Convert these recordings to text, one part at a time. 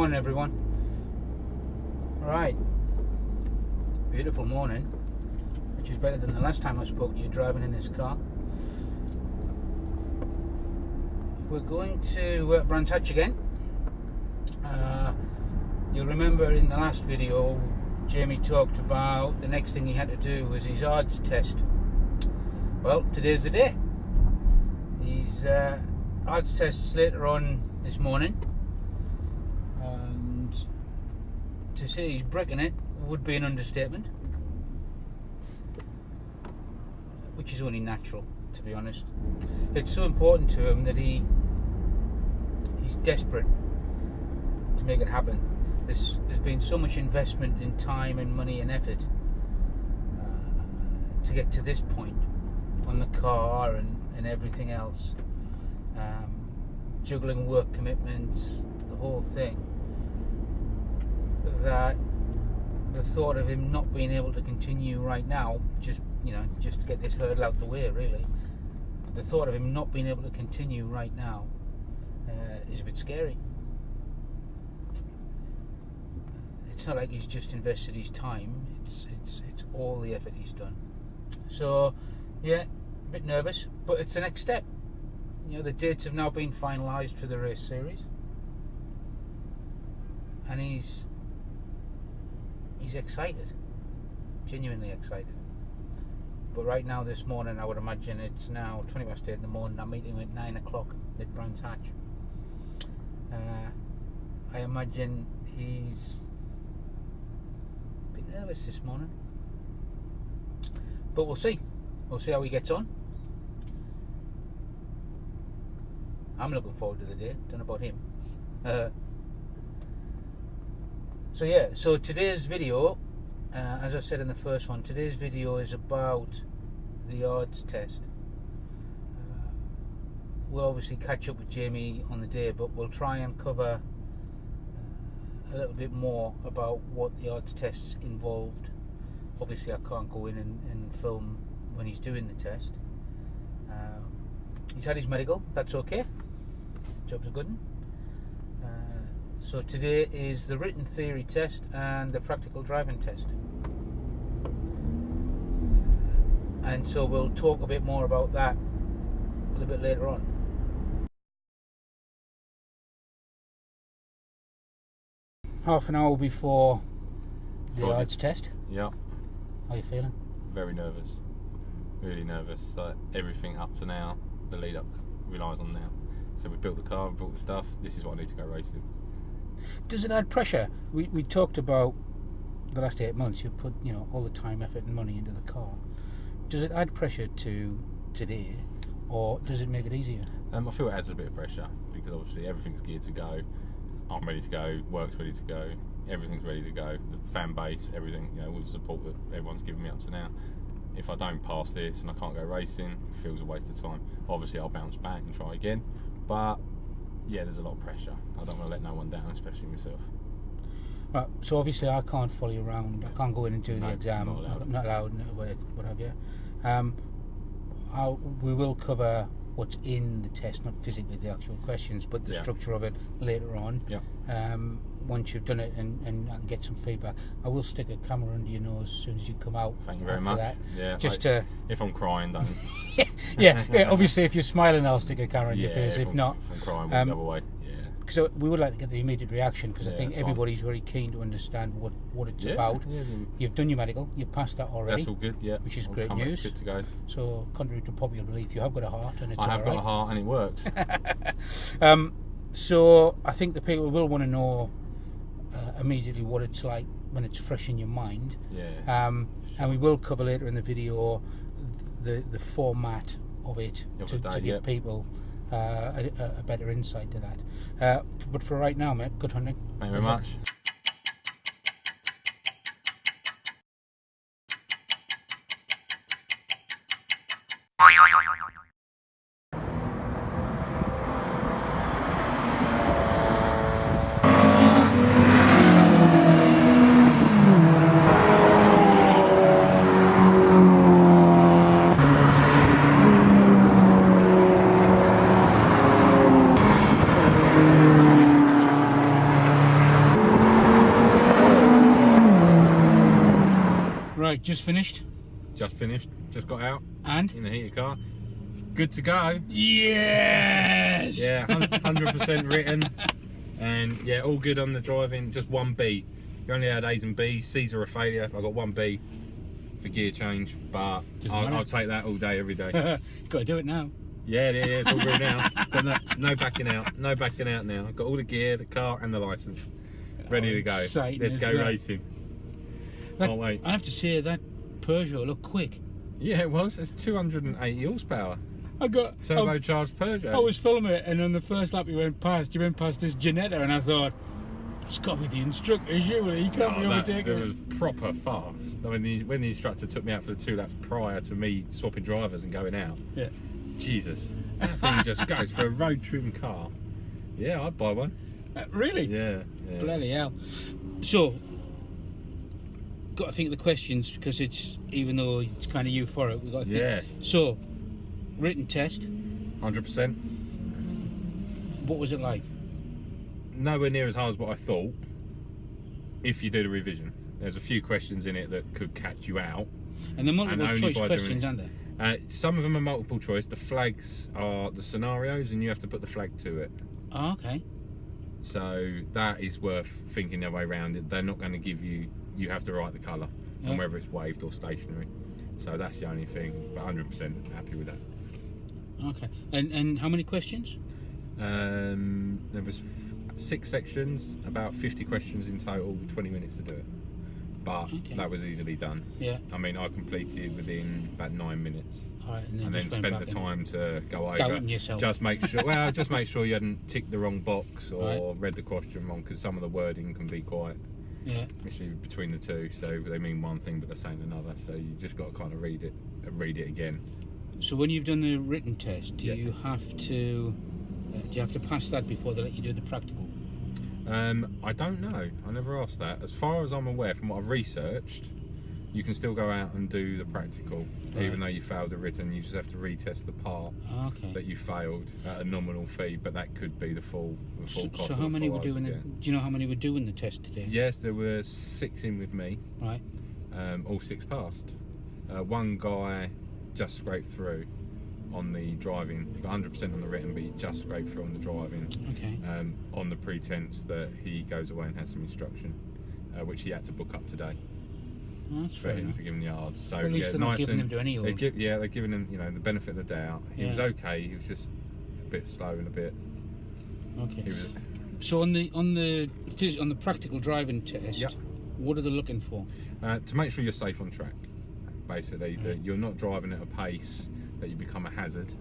morning, everyone. Right, beautiful morning, which is better than the last time I spoke to you driving in this car. We're going to Brands Hatch again. You'll remember in the last video Jamie talked about the next thing he had to do was his ARDs test. Well, today's the day. His ARDs test's later on this morning, and to say he's bricking it would be an understatement, which is only natural, to be honest. It's so important to him that he's desperate to make it happen. There's been so much investment in time and money and effort to get to this point on the car and everything else, juggling work commitments, the whole thing, that the thought of him not being able to continue right now, just to get this hurdle out the way, really, the thought of him not being able to continue right now is a bit scary. It's not like he's just invested his time, it's all the effort he's done. So yeah, a bit nervous, but it's the next step. The dates have now been finalised for the race series, and he's excited, genuinely excited. But right now, this morning, I would imagine it's now 20 past 8 in the morning. That meeting at 9 o'clock at Brands Hatch. I imagine he's a bit nervous this morning, but we'll see. We'll see how he gets on. I'm looking forward to the day. Don't know about him. So today's video, as I said in the first one, today's video is about the ARDs test. We'll obviously catch up with Jamie on the day, but we'll try and cover a little bit more about what the ARDs test's involved. Obviously I can't go in and film when he's doing the test. He's had his medical, that's okay. Job's a good one. So today is the written theory test and the practical driving test. And so we'll talk a bit more about that a little bit later on. Half an hour before the ARDs test. Yeah. How are you feeling? Very nervous. Really nervous. Like everything up to now, the lead up relies on now. So we built the car, we built the stuff. This is what I need to go racing. Does it add pressure? We talked about the last 8 months. You put all the time, effort, and money into the car. Does it add pressure to today, or does it make it easier? I feel it adds a bit of pressure because obviously everything's geared to go. I'm ready to go. Work's ready to go. Everything's ready to go. The fan base, everything. All the support that everyone's given me up to now. If I don't pass this and I can't go racing, it feels a waste of time. Obviously, I'll bounce back and try again. But yeah, there's a lot of pressure. I don't want to let no one down, especially myself. Right, so obviously I can't follow you around. I can't go in and do the exam. Not allowed, what have you. We will cover what's in the test, not physically the actual questions, but the structure of it later on. Yeah. Once you've done it and I can get some feedback, I will stick a camera under your nose as soon as you come out. Thank you very much. That. Yeah. If I'm crying, don't. yeah. Obviously, if you're smiling, I'll stick a camera in your face. If not, if I'm crying, we'll go away. So we would like to get the immediate reaction because I think everybody's very keen to understand what it's about. Yeah. You've done your medical, you've passed that already. That's all good, yeah. Which is great news. Good to go. So, contrary to popular belief, you have got a heart and it's all right. I have got a heart and it works. So I think the people will want to know immediately what it's like when it's fresh in your mind. Yeah. And we will cover later in the video the format of it to give people a better insight to that. But for right now, mate, good hunting. Thank you very much. just finished. Just finished. Just got out And? in the heated car. Good to go. Yes! Yeah, 100% written. And yeah, all good on the driving. Just one B. You only had A's and B's. C's are a failure. I got one B for gear change, but I'll take that all day, every day. Got to do it now. Yeah, it's all good now. Got no backing out. No backing out now. Got all the gear, the car, and the license ready to go. Let's go racing. Can't wait. I have to say that Peugeot looked quick. Yeah, it was. It's 280 horsepower. I got turbocharged Peugeot. I was filming it, and on the first lap you went past this Ginetta, and I thought, it's got to be the instructor, surely. He can't be overtaking. It was proper fast. I mean, when the instructor took me out for the 2 laps prior to me swapping drivers and going out, yeah, Jesus, that thing just goes for a road trim car. Yeah, I'd buy one. Really? Yeah. Bloody hell. So, got to think of the questions, because it's, even though it's kind of euphoric, we've got to think. Yeah. So, written test. 100%. What was it like? Nowhere near as hard as what I thought. If you do the revision, there's a few questions in it that could catch you out. And the multiple choice questions, aren't there? Some of them are multiple choice. The flags are the scenarios, and you have to put the flag to it. Oh, okay. So that is worth thinking their way around it. They're not going to give you. You have to write the colour, and whether it's waved or stationary. So that's the only thing. But 100% happy with that. Okay. And how many questions? There was 6 sections, about 50 questions in total, 20 minutes to do it. But that was easily done. Yeah. I mean, I completed within about 9 minutes. All right, and then spent the time to go over. Doubting yourself. Just make sure. Just make sure you hadn't ticked the wrong box or read the question wrong, because some of the wording can be quite misleading between the two. So they mean one thing, but they're saying another. So you just got to kind of read it again. So when you've done the written test, do you have to pass that before they let you do the practical? I don't know. I never asked that. As far as I'm aware, from what I've researched, you can still go out and do the practical, even though you failed the written. You just have to retest the part that you failed at a nominal fee, but that could be the full cost. So how many were doing? Do you know how many were doing the test today? Yes, there were 6 in with me. Right. All 6 passed. One guy just scraped through on the driving. He got 100% on the written, but he just scraped through on the driving. Okay. On the pretense that he goes away and has some instruction, which he had to book up today. That's for him to give him the ARDs. So at least they're not giving them to anyone. They're giving him, the benefit of the doubt. He was okay. He was just a bit slow and a bit. Okay. So on the practical driving test, what are they looking for? To make sure you're safe on track. Basically, that you're not driving at a pace that you become a hazard,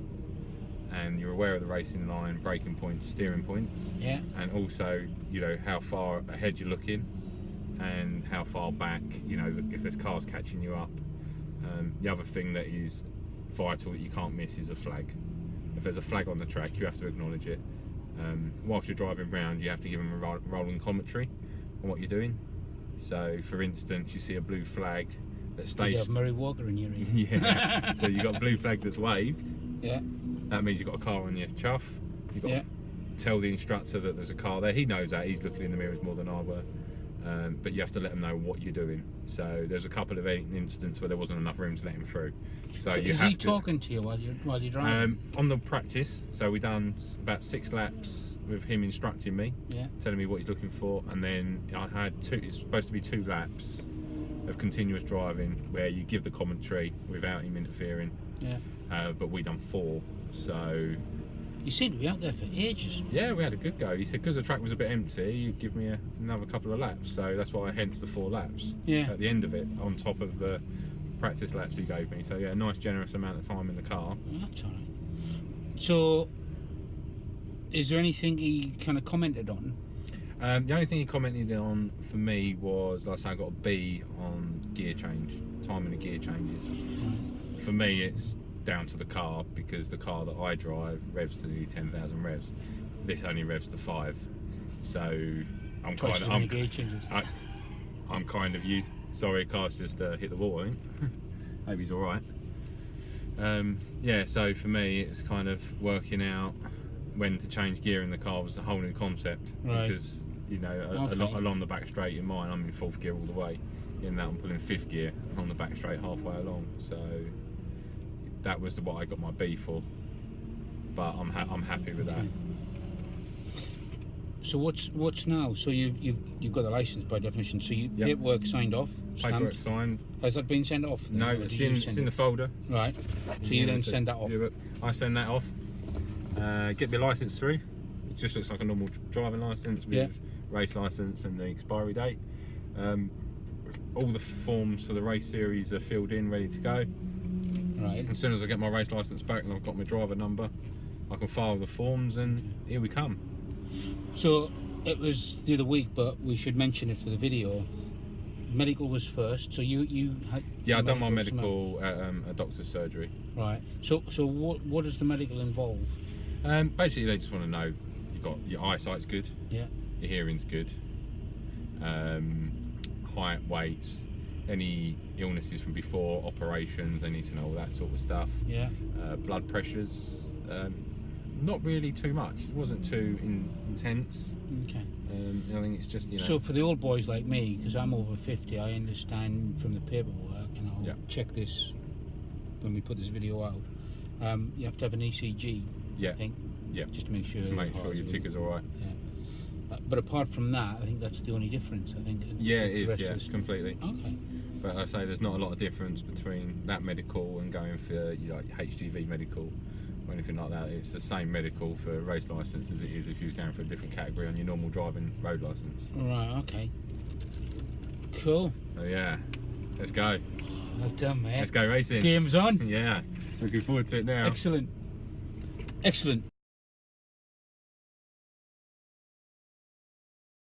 and you're aware of the racing line, braking points, steering points, and also how far ahead you're looking and how far back, if there's cars catching you up. The other thing that is vital that you can't miss is a flag. If there's a flag on the track, you have to acknowledge it. Whilst you're driving around, you have to give them a rolling commentary on what you're doing. So for instance, you see a blue flag that stays. You have Murray Walker in your ear. Yeah. So you've got a blue flag that's waved. Yeah. That means you've got a car on your chuff. You've got to tell the instructor that there's a car there. He knows that. He's looking in the mirrors more than I were. But you have to let them know what you're doing. So there's a couple of incidents where there wasn't enough room to let him through. So you is have he talking to you while you're driving? On the practice, so we done about 6 laps with him instructing me, telling me what he's looking for, and then I had 2. It's supposed to be 2 laps of continuous driving where you give the commentary without him interfering. But we done 4, so. You seem to be out there for ages. Yeah, we had a good go. He said because the track was a bit empty, you'd give me another couple of laps. So that's why, hence the 4 laps at the end of it, on top of the practice laps he gave me. So yeah, a nice generous amount of time in the car. That's all right. So, is there anything he kind of commented on? The only thing he commented on for me was, like I say, I got a B on gear change, timing the gear changes. For me, it's down to the car, because the car that I drive revs to nearly 10,000 revs. This only revs to 5, so I'm kind of used. Sorry, car's just hit the wall. I think. Hope he's all right. So for me, it's kind of working out when to change gear in the car was a whole new concept, because along the back straight in mine, I'm in 4th gear all the way. in that I'm pulling 5th gear on the back straight halfway along. So that was what I got my B for. But I'm happy with that. So what's now? So you've got the license by definition. So paperwork signed off. Paperwork signed. Has that been sent off? Then? No, it's in the folder. Right. So you then send that off. Yeah, I send that off. Get my license through. It just looks like a normal driving license with race license and the expiry date. All the forms for the race series are filled in, ready to go. Right. As soon as I get my race license back and I've got my driver number, I can file the forms, and here we come. So it was the other week, but we should mention it for the video. Medical was first, so you had... Yeah, I've done my medical at a doctor's surgery. Right. So what does the medical involve? Basically, they just want to know your eyesight's good, your hearing's good, height, weights, any illnesses from before, operations, they need to know all that sort of stuff. Yeah. Blood pressures, not really too much. It wasn't too intense. Okay. I think it's just, So for the old boys like me, because I'm over 50, I understand from the paperwork, and I'll check this when we put this video out. You have to have an ECG, I think. Yeah. Just to make sure. To make sure your ticker's all right. Yeah. But apart from that, I think that's the only difference. I think. Yeah, it is. Yeah, completely. Okay. But I say there's not a lot of difference between that medical and going for like HGV medical or anything like that. It's the same medical for a race licence as it is if you was going for a different category on your normal driving road licence. Right. Okay. Cool. Oh yeah. Let's go. Well done, mate. Let's go racing. Game's on. Yeah. Looking forward to it now. Excellent. Excellent.